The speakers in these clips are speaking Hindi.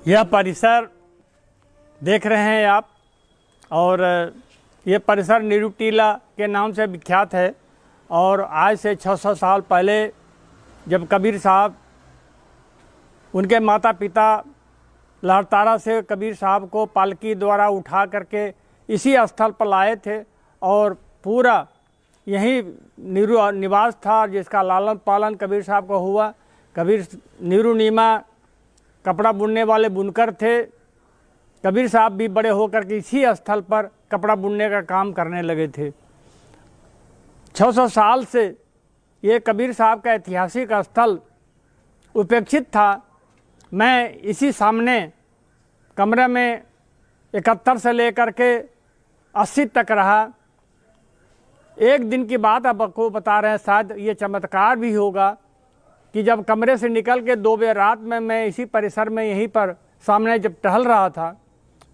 यह परिसर देख रहे हैं आप, और ये परिसर नीरू टीला के नाम से विख्यात है। और आज से 600 साल पहले जब कबीर साहब, उनके माता पिता लहरतारा से कबीर साहब को पालकी द्वारा उठा करके इसी स्थल पर लाए थे, और पूरा यही नीरू निवास था जिसका लालन पालन कबीर साहब को हुआ। कबीर नीरू नीमा कपड़ा बुनने वाले बुनकर थे। कबीर साहब भी बड़े होकर के इसी स्थल पर कपड़ा बुनने का काम करने लगे थे। 600 साल से ये कबीर साहब का ऐतिहासिक स्थल उपेक्षित था। मैं इसी सामने कमरे में 71 से लेकर के 80 तक रहा। एक दिन की बात आपको बता रहे हैं, शायद ये चमत्कार भी होगा कि जब कमरे से निकल के 2 बजे रात में मैं इसी परिसर में यहीं पर सामने जब टहल रहा था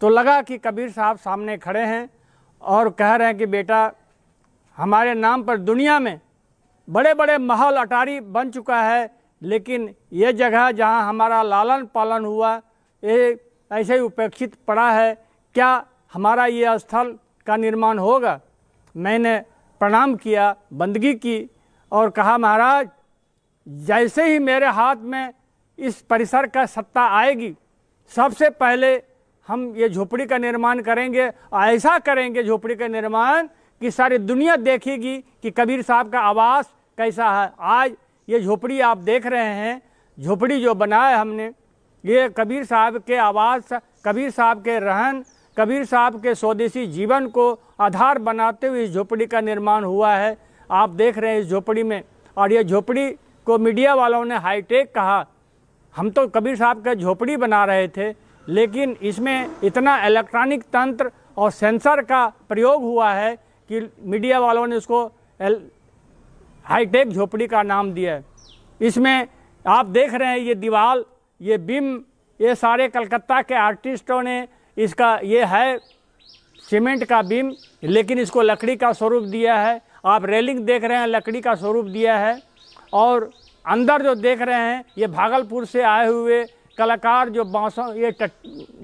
तो लगा कि कबीर साहब सामने खड़े हैं और कह रहे हैं कि बेटा, हमारे नाम पर दुनिया में बड़े बड़े महल अटारी बन चुका है, लेकिन ये जगह जहाँ हमारा लालन पालन हुआ ये ऐसे ही उपेक्षित पड़ा है। क्या हमारा ये स्थल का निर्माण होगा? मैंने प्रणाम किया, बंदगी की और कहा, महाराज, जैसे ही मेरे हाथ में इस परिसर का सत्ता आएगी, सबसे पहले हम ये झोपड़ी का निर्माण करेंगे। ऐसा करेंगे झोपड़ी का निर्माण कि सारी दुनिया देखेगी कि कबीर साहब का आवास कैसा है। आज ये झोपड़ी आप देख रहे हैं, झोपड़ी जो बनाया हमने, ये कबीर साहब के आवास, कबीर साहब के रहन, कबीर साहब के स्वदेशी जीवन को आधार बनाते हुए इस झोपड़ी का निर्माण हुआ है। आप देख रहे हैं इस झोपड़ी में। और ये झोपड़ी को मीडिया वालों ने हाईटेक कहा। हम तो कबीर साहब का झोपड़ी बना रहे थे, लेकिन इसमें इतना इलेक्ट्रॉनिक तंत्र और सेंसर का प्रयोग हुआ है कि मीडिया वालों ने उसको हाईटेक झोपड़ी का नाम दिया है। इसमें आप देख रहे हैं ये दीवार, ये बीम, ये सारे कलकत्ता के आर्टिस्टों ने इसका, ये है सीमेंट का बीम, लेकिन इसको लकड़ी का स्वरूप दिया है। आप रेलिंग देख रहे हैं, लकड़ी का स्वरूप दिया है। और अंदर जो देख रहे हैं ये भागलपुर से आए हुए कलाकार जो बांसों, ये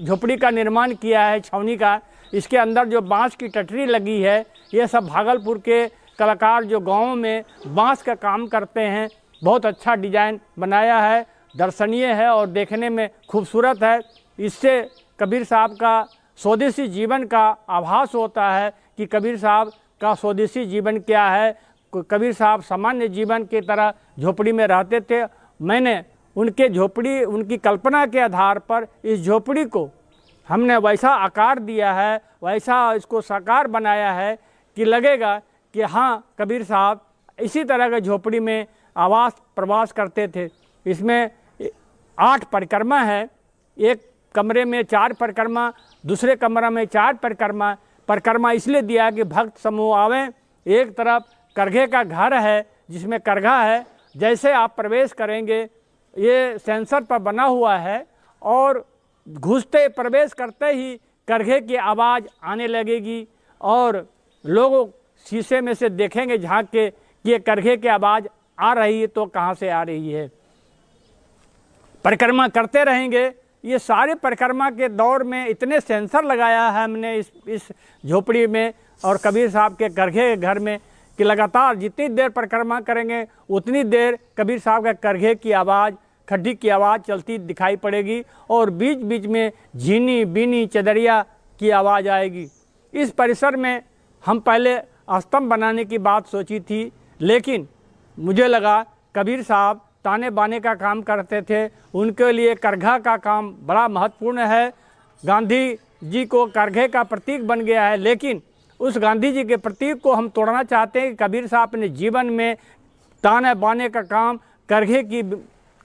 झोपड़ी का निर्माण किया है छावनी का, इसके अंदर जो बांस की टटरी लगी है, ये सब भागलपुर के कलाकार जो गाँव में बांस का काम करते हैं। बहुत अच्छा डिजाइन बनाया है, दर्शनीय है और देखने में खूबसूरत है। इससे कबीर साहब का स्वदेशी जीवन का आभास होता है कि कबीर साहब का स्वदेशी जीवन क्या है। कबीर साहब सामान्य जीवन की तरह झोपड़ी में रहते थे। मैंने उनके झोपड़ी, उनकी कल्पना के आधार पर इस झोपड़ी को हमने वैसा आकार दिया है, वैसा इसको साकार बनाया है कि लगेगा कि हाँ, कबीर साहब इसी तरह के झोपड़ी में आवास प्रवास करते थे। इसमें 8 परिक्रमा है, एक कमरे में 4 परिक्रमा, दूसरे कमरे में 4 परिक्रमा। परिक्रमा इसलिए दिया कि भक्त समूह आवें। एक तरफ करघे का घर है जिसमें करघा है, जैसे आप प्रवेश करेंगे ये सेंसर पर बना हुआ है और घुसते प्रवेश करते ही करघे की आवाज़ आने लगेगी और लोग शीशे में से देखेंगे झांक के कि ये करघे की आवाज़ आ रही है तो कहाँ से आ रही है। परिक्रमा करते रहेंगे। ये सारे परिक्रमा के दौर में इतने सेंसर लगाया है हमने इस झोपड़ी में और कबीर साहब के करघे घर में कि लगातार जितनी देर परिक्रमा करेंगे उतनी देर कबीर साहब के करघे की आवाज़, खड्डी की आवाज़ चलती दिखाई पड़ेगी और बीच बीच में झीनी, बीनी, चदरिया की आवाज़ आएगी। इस परिसर में हम पहले स्तंभ बनाने की बात सोची थी, लेकिन मुझे लगा कबीर साहब ताने बाने का काम करते थे, उनके लिए करघा का काम बड़ा महत्वपूर्ण है। गांधी जी को करघे का प्रतीक बन गया है, लेकिन उस गांधी जी के प्रतीक को हम तोड़ना चाहते हैं कि कबीर साहब अपने जीवन में ताने बाने का काम, करघे की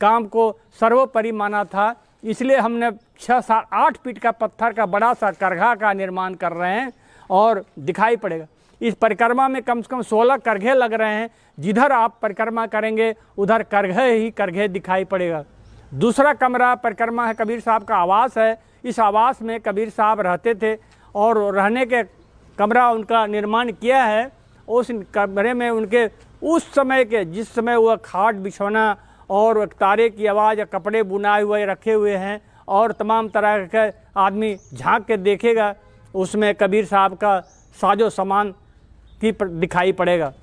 काम को सर्वोपरि माना था। इसलिए हमने 6-8 फीट का पत्थर का बड़ा सा करघा का निर्माण कर रहे हैं और दिखाई पड़ेगा। इस परिक्रमा में कम से कम 16 करघे लग रहे हैं। जिधर आप परिक्रमा करेंगे उधर करघे ही करघे दिखाई पड़ेगा। दूसरा कमरा परिक्रमा है, कबीर साहब का आवास है। इस आवास में कबीर साहब रहते थे और रहने के कमरा उनका निर्माण किया है। उस कमरे में उनके उस समय के, जिस समय वह खाट बिछौना और तारे की आवाज़, कपड़े बुनाए हुए रखे हुए हैं और तमाम तरह के आदमी झांक के देखेगा, उसमें कबीर साहब का साजो सामान की दिखाई पड़ेगा।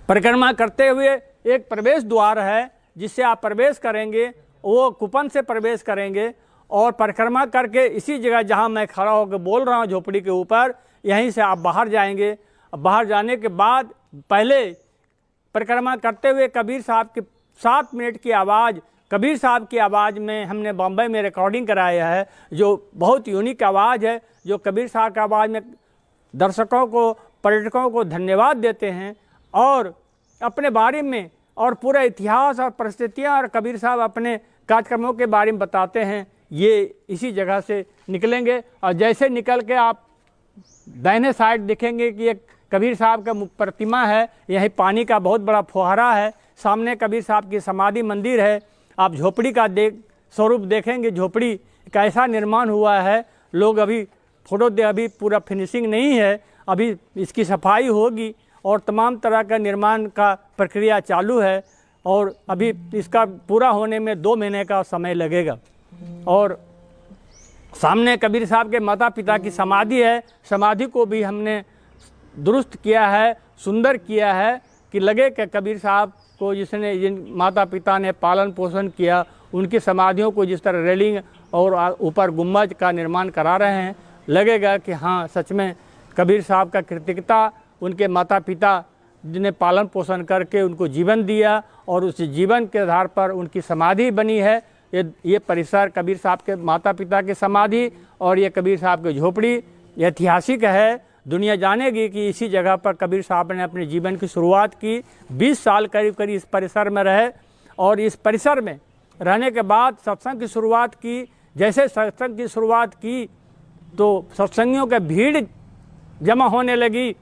परिक्रमा करते हुए एक प्रवेश द्वार है जिससे आप प्रवेश करेंगे, वो कूपन से प्रवेश करेंगे और परिक्रमा करके इसी जगह जहां मैं खड़ा होकर बोल रहा हूं झोपड़ी के ऊपर, यहीं से आप बाहर जाएंगे। बाहर जाने के बाद पहले परिक्रमा करते हुए कबीर साहब की 7 मिनट की आवाज़, कबीर साहब की आवाज़ में हमने बॉम्बे में रिकॉर्डिंग कराया है, जो बहुत यूनिक आवाज़ है, जो कबीर साहब की आवाज़ में दर्शकों को, पर्यटकों को धन्यवाद देते हैं और अपने बारे में और पूरा इतिहास और परिस्थितियाँ और कबीर साहब अपने कार्यक्रमों के बारे में बताते हैं। ये इसी जगह से निकलेंगे और जैसे निकल के आप दाहिने साइड देखेंगे कि एक कबीर साहब का प्रतिमा है, यही पानी का बहुत बड़ा फुहारा है, सामने कबीर साहब की समाधि मंदिर है। आप झोपड़ी का स्वरूप देखेंगे, झोपड़ी कैसा निर्माण हुआ है। लोग अभी फोटो दे, अभी पूरा फिनिशिंग नहीं है, अभी इसकी सफाई होगी और तमाम तरह का निर्माण का प्रक्रिया चालू है और अभी इसका पूरा होने में 2 महीने का समय लगेगा। और सामने कबीर साहब के माता पिता की समाधि है, समाधि को भी हमने दुरुस्त किया है, सुंदर किया है कि लगे कि कबीर साहब को जिसने जिन माता पिता ने पालन पोषण किया, उनकी समाधियों को जिस तरह रेलिंग और ऊपर गुम्बज का निर्माण करा रहे हैं, लगेगा कि हाँ सच में कबीर साहब का कृतज्ञता, उनके माता पिता जिन्हें पालन पोषण करके उनको जीवन दिया और उस जीवन के आधार पर उनकी समाधि बनी है। ये परिसर कबीर साहब के माता पिता की समाधि और ये कबीर साहब की झोपड़ी ऐतिहासिक है। दुनिया जानेगी कि इसी जगह पर कबीर साहब ने अपने जीवन की शुरुआत की। 20 साल करीब करीब इस परिसर में रहे और इस परिसर में रहने के बाद सत्संग की शुरुआत की। जैसे सत्संग की शुरुआत की तो सत्संगियों के भीड़ जमा होने लगी।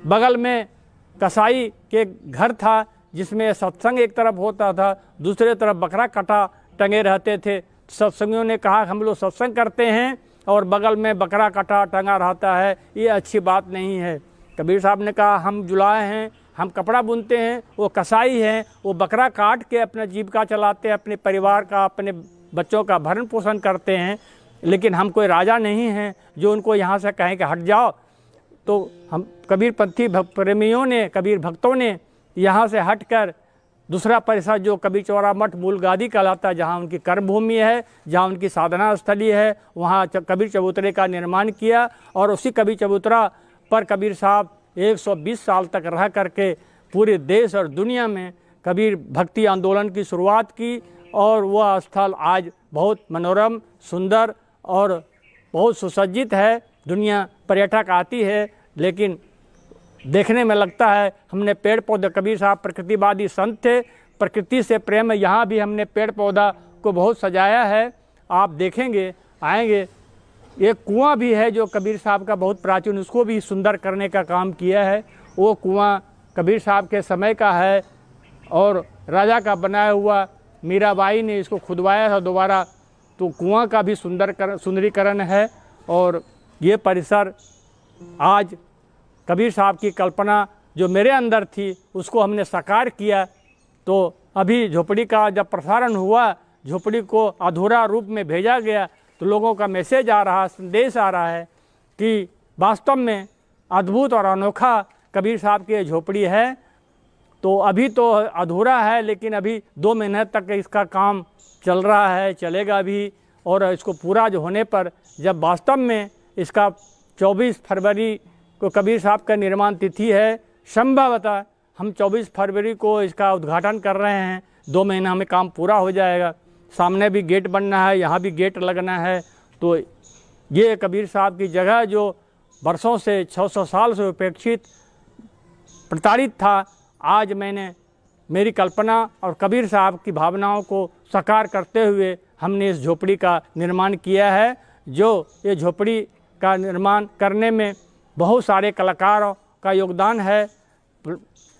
बगल में कसाई के घर था जिसमें सत्संग एक तरफ होता था, दूसरे तरफ बकरा कटा टंगे रहते थे। सत्संगियों ने कहा हम लोग सत्संग करते हैं और बगल में बकरा कटा टंगा रहता है, ये अच्छी बात नहीं है। कबीर साहब ने कहा हम जुलाए हैं, हम कपड़ा बुनते हैं, वो कसाई हैं, वो बकरा काट के अपना जीविका चलाते हैं, अपने परिवार का, अपने बच्चों का भरण पोषण करते हैं, लेकिन हम कोई राजा नहीं हैं जो उनको यहाँ से कहें कि हट जाओ। तो हम कबीरपंथी प्रेमियों ने, कबीर भक्तों ने यहाँ से हटकर दूसरा परिसर जो कबीर चौरा मठ मूल गादी कहलाता है, जहाँ उनकी कर्मभूमि है, जहाँ उनकी साधना स्थली है, वहाँ कबीर चबूतरे का निर्माण किया और उसी कबीर चबूतरा पर कबीर साहब 120 साल तक रह करके पूरे देश और दुनिया में कबीर भक्ति आंदोलन की शुरुआत की और वह स्थल आज बहुत मनोरम, सुंदर और बहुत सुसज्जित है। दुनिया पर्यटक आती है, लेकिन देखने में लगता है हमने पेड़ पौधे, कबीर साहब प्रकृतिवादी संत थे, प्रकृति से प्रेम है। यहाँ भी हमने पेड़ पौधा को बहुत सजाया है, आप देखेंगे आएंगे। एक कुआं भी है जो कबीर साहब का बहुत प्राचीन, उसको भी सुंदर करने का काम किया है। वो कुआं कबीर साहब के समय का है और राजा का बनाया हुआ, मीराबाई ने इसको खुदवाया था दोबारा, तो कुआं का भी सुंदरीकरण है। और ये परिसर आज कबीर साहब की कल्पना जो मेरे अंदर थी उसको हमने साकार किया। तो अभी झोपड़ी का जब प्रसारण हुआ, झोपड़ी को अधूरा रूप में भेजा गया, तो लोगों का मैसेज आ रहा, संदेश आ रहा है कि वास्तव में अद्भुत और अनोखा कबीर साहब की झोपड़ी है। तो अभी तो अधूरा है, लेकिन अभी 2 महीने तक इसका काम चल रहा है, चलेगा भी। और इसको पूरा जो होने पर जब वास्तव में इसका 24 फरवरी को कबीर साहब का निर्माण तिथि है, संभवतः हम 24 फरवरी को इसका उद्घाटन कर रहे हैं। 2 महीना हमें काम पूरा हो जाएगा। सामने भी गेट बनना है, यहाँ भी गेट लगना है। तो ये कबीर साहब की जगह जो वर्षों से 600 साल से उपेक्षित प्रताड़ित था, आज मैंने मेरी कल्पना और कबीर साहब की भावनाओं को साकार करते हुए हमने इस झोपड़ी का निर्माण किया है। जो ये झोपड़ी का निर्माण करने में बहुत सारे कलाकारों का योगदान है।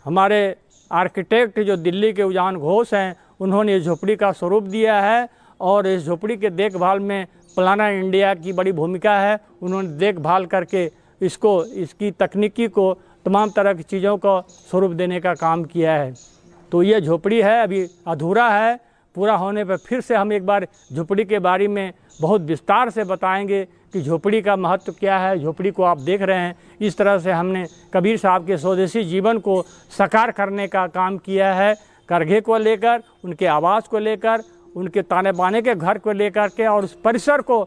हमारे आर्किटेक्ट जो दिल्ली के उजान घोष हैं, उन्होंने इस झोपड़ी का स्वरूप दिया है और इस झोपड़ी के देखभाल में प्लानर इंडिया की बड़ी भूमिका है। उन्होंने देखभाल करके इसको, इसकी तकनीकी को, तमाम तरह की चीज़ों को स्वरूप देने का काम किया है। तो ये झोपड़ी है, अभी अधूरा है, पूरा होने पर फिर से हम एक बार झोपड़ी के बारे में बहुत विस्तार से बताएंगे कि झोपड़ी का महत्व क्या है। झोपड़ी को आप देख रहे हैं, इस तरह से हमने कबीर साहब के स्वदेशी जीवन को साकार करने का काम किया है। करघे को लेकर, उनके आवास को लेकर, उनके ताने बाने के घर को लेकर के, और उस परिसर को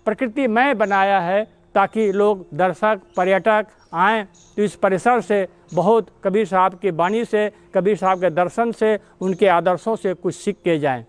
प्रकृतिमय बनाया है ताकि लोग, दर्शक, पर्यटक आएँ तो इस परिसर से बहुत कबीर साहब की वाणी से, कबीर साहब के दर्शन से, उनके आदर्शों से कुछ सीख के जाएं।